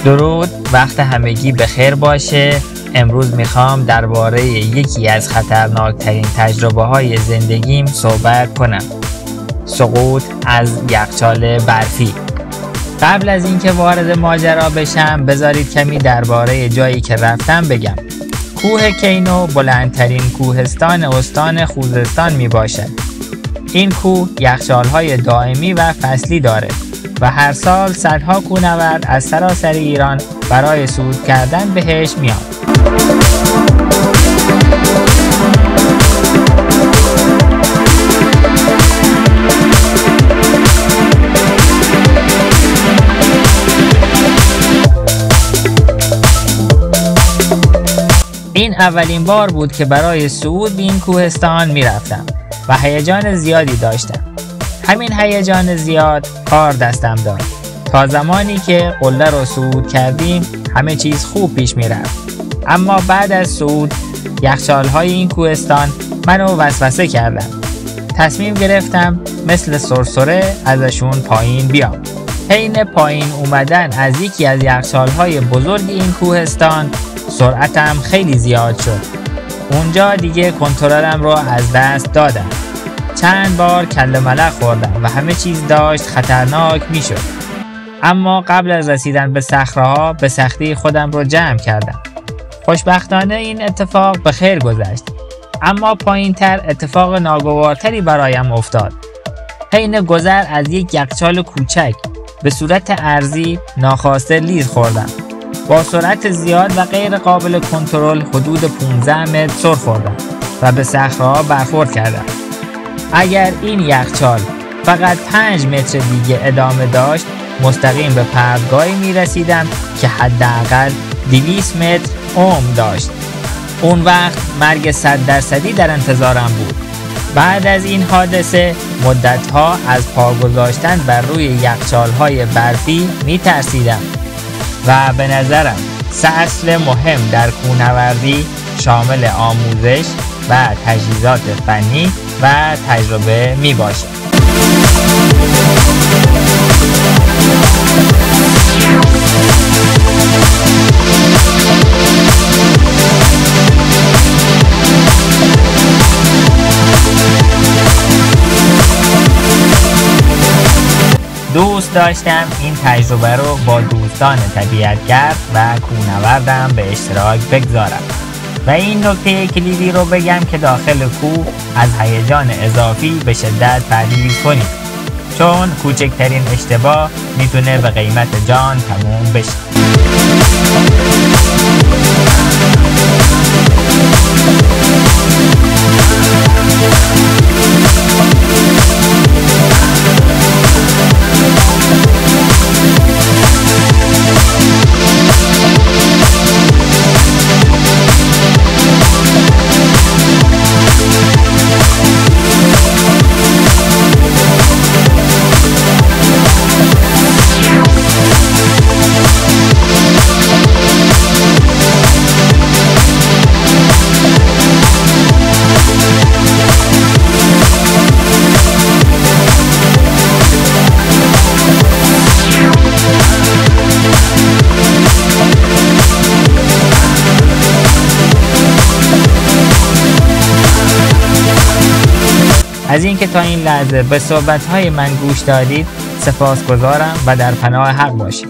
درود، وقت همگی بخیر باشه. امروز میخوام درباره یکی از خطرناکترین تجربه های زندگیم صحبت کنم. سقوط از یخچال برفی. قبل از اینکه وارد ماجرا بشم بذارید کمی درباره جایی که رفتم بگم. کوه کینو بلندترین کوهستان استان خوزستان می باشد. این کوه یخچال‌های دائمی و فصلی داره و هر سال صدها کوهنورد از سراسر ایران برای صعود کردن بهش میان. این اولین بار بود که برای صعود به این کوهستان میرفتم و هیجان زیادی داشتم. همین هیجان زیاد کار دستم داد. تا زمانی که قله رو صعود کردیم همه چیز خوب پیش میرفت. اما بعد از صعود یخچال‌های این کوهستان منو وسوسه کردن. تصمیم گرفتم مثل سرسره ازشون پایین بیام. حین پایین اومدن از یکی از یخچال‌های بزرگ این کوهستان سرعتم خیلی زیاد شد. اونجا دیگه کنترلم رو از دست دادم. چند بار کله ملق خوردم و همه چیز داشت خطرناک میشد. اما قبل از رسیدن به صخره‌ها به سختی خودم رو جمع کردم. خوشبختانه این اتفاق به خیر گذشت. اما پایین‌تر اتفاق ناگوارتری برایم افتاد. حین گذر از یک یخچال کوچک به صورت ارضی ناخواسته لیز خوردم. با سرعت زیاد و غیر قابل کنترل حدود 15 متر سر خوردم و به صخره‌ها برخورد کردم. اگر این یخچال فقط 5 متر دیگه ادامه داشت مستقیم به پرتگاهی می رسیدم که حداقل 200 متر عمق داشت. اون وقت مرگ 100% در انتظارم بود. بعد از این حادثه مدتها از پا گذاشتن بر روی یخچال‌های برفی می ترسیدم و به نظرم 3 اصل مهم در کوهنوردی شامل آموزش و تجهیزات فنی و تجربه می باشد. دوست داشتم این تجربه رو با دوستان طبیعتگرد و کوهنوردم به اشتراک بگذارم و این نکته کلیدی رو بگم که داخل کوه از هیجان اضافی به شدت پرهیز کنید، چون کوچکترین اشتباه میتونه به قیمت جان تموم بشه. از اینکه تا این لحظه به صحبت‌های من گوش دادید سپاسگزارم و در پناه حق باشید.